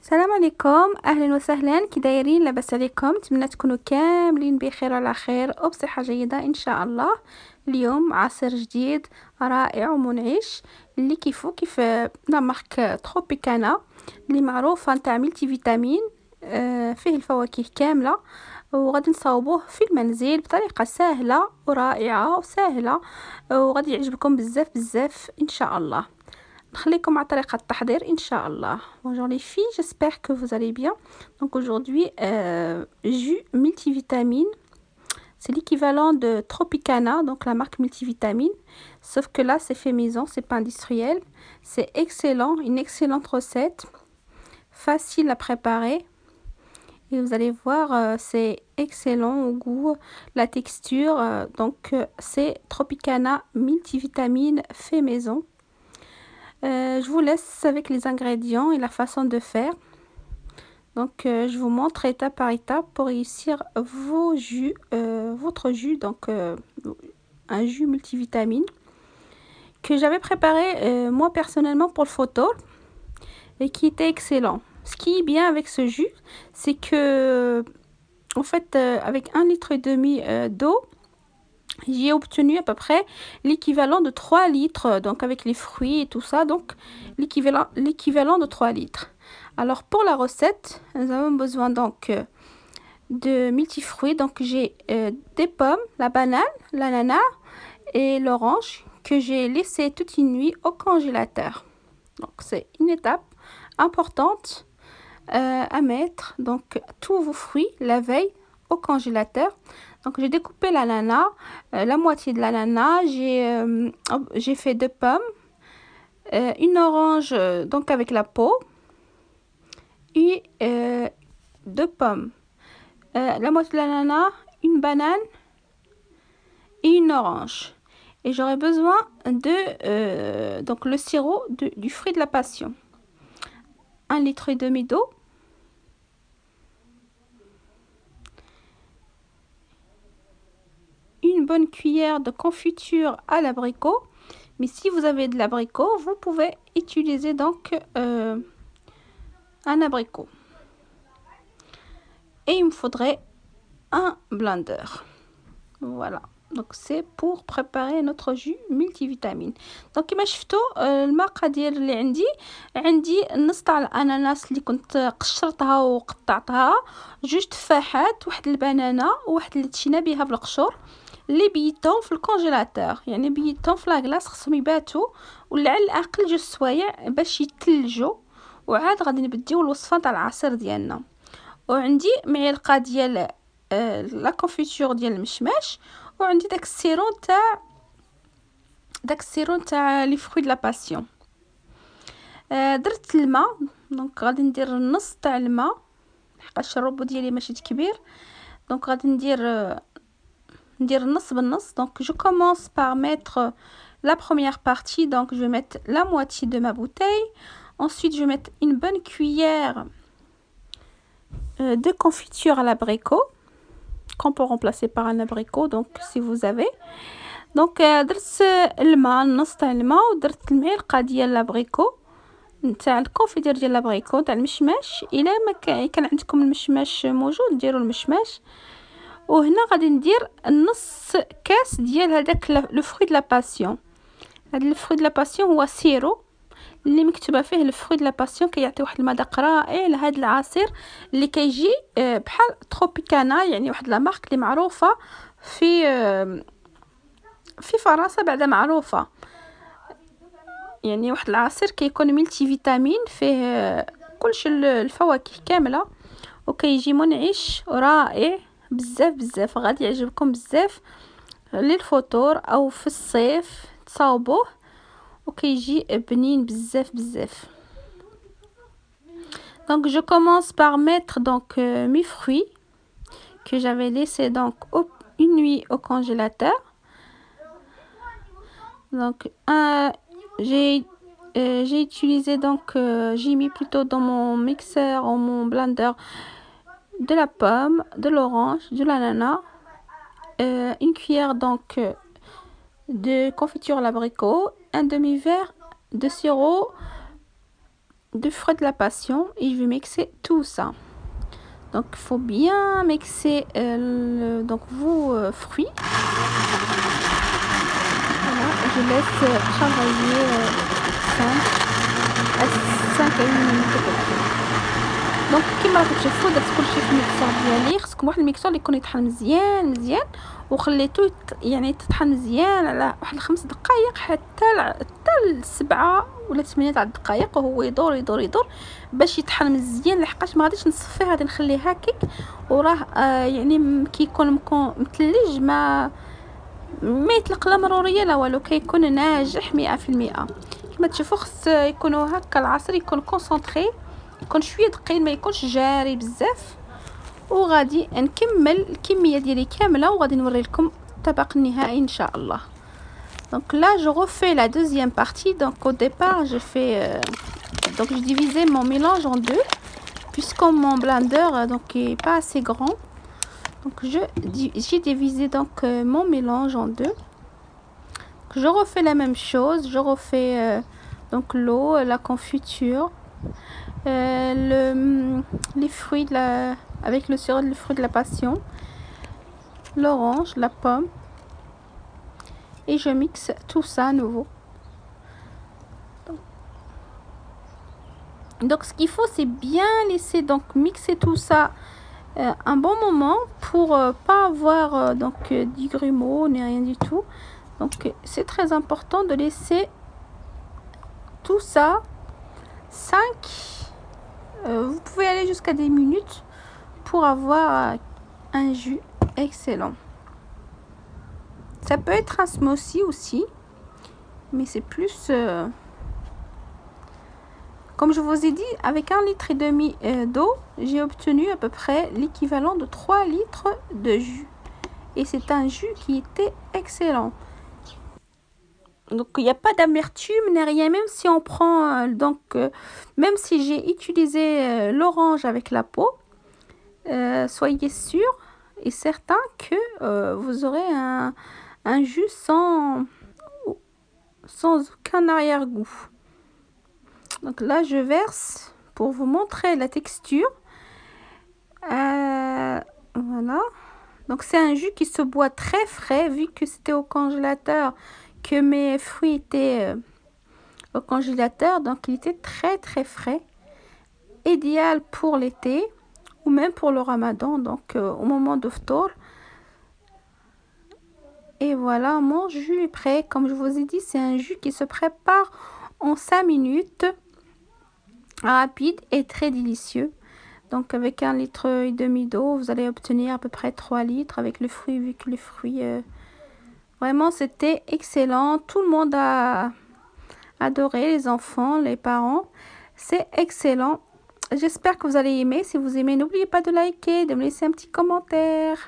السلام عليكم، اهلا وسهلا. كي دايرين؟ لاباس عليكم؟ نتمنى تكونوا كاملين بخير على خير وبصحه جيده ان شاء الله. اليوم عصير جديد رائع ومنعش اللي كيف لا مارك تروبيكانا اللي معروفه نتاع ملتي فيتامين. فيه الفواكه كامله وغادي نصاوبوه في المنزل بطريقه سهله ورائعه وسهله، وغادي يعجبكم بزاف بزاف ان شاء الله. نخليكم مع طريقة التحضير إن شاء الله. Bonjour les filles, j'espère que vous allez bien. Donc aujourd'hui, jus multivitamine. C'est l'équivalent de Tropicana, donc la marque multivitamine. Sauf que là, c'est fait maison, c'est pas industriel. C'est excellent, une excellente recette. Facile à préparer. Et vous allez voir, c'est excellent au goût, la texture. C'est Tropicana multivitamine fait maison. Je vous laisse avec les ingrédients et la façon de faire. Donc, je vous montre étape par étape pour réussir vos jus, votre jus, un jus multivitamine que j'avais préparé moi personnellement pour le photo et qui était excellent. Ce qui est bien avec ce jus, c'est que en fait, avec 1,5 litre d'eau, j'ai obtenu à peu près l'équivalent de 3 litres, donc avec les fruits et tout ça, donc l'équivalent de 3 litres. Alors pour la recette, nous avons besoin donc de multifruits. Donc j'ai des pommes, la banane, l'ananas et l'orange que j'ai laissé toute une nuit au congélateur. Donc c'est une étape importante à mettre. Donc tous vos fruits la veille au congélateur. Donc j'ai découpé l'ananas, la moitié de l'ananas, j'ai fait 2 pommes, une orange donc avec la peau et 2 pommes, la moitié de l'ananas, une banane et une orange. Et j'aurai besoin de donc le sirop du fruit de la passion. 1,5 litre d'eau. Une bonne cuillère de confiture à l'abricot. Mais si vous avez de l'abricot, vous pouvez utiliser donc un abricot. Et il me faudrait un blender. Voilà. Donc c'est pour préparer notre jus multivitamine. Donc كما شفتوا المقادير اللي عندي نص تاع الاناناس اللي كنت قشرتها وقطعتها، 2 تفاحات، واحد البنانه، وواحد اللي تشينا بها بالقشور اللي بيتهم في الكونجيلاتور، يعني بيتهم في لاكلاص، خصهم يباتوا ولعل الاقل 2 سوايع باش يتلجوا، وعاد غادي نبديو الوصفه تاع العصير ديالنا. وعندي معلقه ديال لا كونفيتور ديال المشماش، وعندي داك السيرون تاع لي فروي د لا باسيون. درت الماء، دونك غادي ندير النص تاع الماء حقاش الروبو ديالي ماشي كبير، دونك غادي ندير النص بالنص. Donc je commence par mettre la première partie, donc je vais mettre la moitié de ma bouteille. Ensuite je vais mettre une bonne cuillère de confiture à l'abricot qu'on peut remplacer par un abricot, donc si vous avez. Donc درت الماء، نص تاع الماء، ودرت المعلقه ديال لابريكو نتاع الكونفيتور ديال لابريكو تاع المشماش. الا ما كان عندكم المشماش موجود ديروا المشماش. وهنا غادي ندير نص كاس ديال هذاك لو فروي د لا باسيون. هذا لو فروي د لا باسيون هو سيرو اللي مكتوبه فيه لو فروي د لا باسيون، كيعطي واحد المذاق رائع لهذا العصير اللي كيجي بحال تروبيكانا، يعني واحد لا مارك اللي معروفه في فرنسا، بعدا معروفه، يعني واحد العصير كيكون ملتي فيتامين، فيه كلش الفواكه كامله وكيجي منعش ورائع بزاف بزاف. غادي يعجبكم بزاف للفطور او في الصيف تصاوبوه وكيجي بنين بزاف بزاف. Donc je commence par mettre mes fruits que j'avais laissé une nuit au congélateur. Donc j'ai utilisé j'ai mis plutôt dans mon mixeur ou mon blender de la pomme, de l'orange, de l'ananas, une cuillère de confiture à l'abricot, un demi-verre de sirop de fruits de la passion et je vais mixer tout ça. Donc il faut bien mixer donc vos fruits. Voilà, je laisse travailler 5 à 1 minute à peu près. دونك كيما راكم تشوفوا درت كلشي في الميكسور ديالي. خصكم واحد الميكسور اللي يكون يطحن مزيان وخليته يعني تطحن مزيان على واحد 5 دقائق حتى 7 ولا 8 تاع الدقائق وهو يدور باش يطحن مزيان، لحقاش ما غاديش نصفيه، غادي نخليه هكاك وراه يعني كي يكون متلج ما يطلق لا مروريه لا والو، كيكون ناجح 100%. كما تشوفوا خص يكونوا هكا العصير يكون كونسونطري، يكون شويه دقيق، ما يكونش جاري بزاف. وغادي نكمل الكميه ديالي كامله وغادي نوري لكم الطبق النهائي ان شاء الله. Donc là je refais la deuxième partie. Donc au départ je fais donc je divisais mon mélange en deux puisque mon blender donc est pas assez grand. Donc j'ai divisé donc mon mélange en deux. Je refais la même chose, je refais donc l'eau, la confiture, les fruits avec le sirop de fruit de la passion, l'orange, la pomme, et je mixe tout ça à nouveau. Donc ce qu'il faut c'est bien laisser donc mixer tout ça un bon moment pour pas avoir donc du grumeaux ni rien du tout. Donc c'est très important de laisser tout ça 5 vous pouvez aller jusqu'à 10 minutes pour avoir un jus excellent. Ça peut être un smoothie aussi, mais c'est plus comme je vous ai dit, avec 1,5 litre d'eau, j'ai obtenu à peu près l'équivalent de 3 litres de jus. Et c'est un jus qui était excellent. Donc il n'y a pas d'amertume ni rien, même si on prend même si j'ai utilisé l'orange avec la peau, soyez sûr et certain que vous aurez un jus sans aucun arrière-goût. Donc là je verse pour vous montrer la texture. Voilà, donc c'est un jus qui se boit très frais vu que c'était au congélateur, que mes fruits étaient au congélateur, donc il était très très frais, idéal pour l'été ou même pour le ramadan, donc au moment de ftour. Et voilà, mon jus est prêt. Comme je vous ai dit, c'est un jus qui se prépare en 5 minutes, rapide et très délicieux. Donc avec 1,5 litre d'eau, vous allez obtenir à peu près 3 litres avec le fruit, vu que les fruits vraiment c'était excellent. Tout le monde a adoré, les enfants, les parents, c'est excellent. J'espère que vous allez aimer. Si vous aimez, n'oubliez pas de liker, de me laisser un petit commentaire.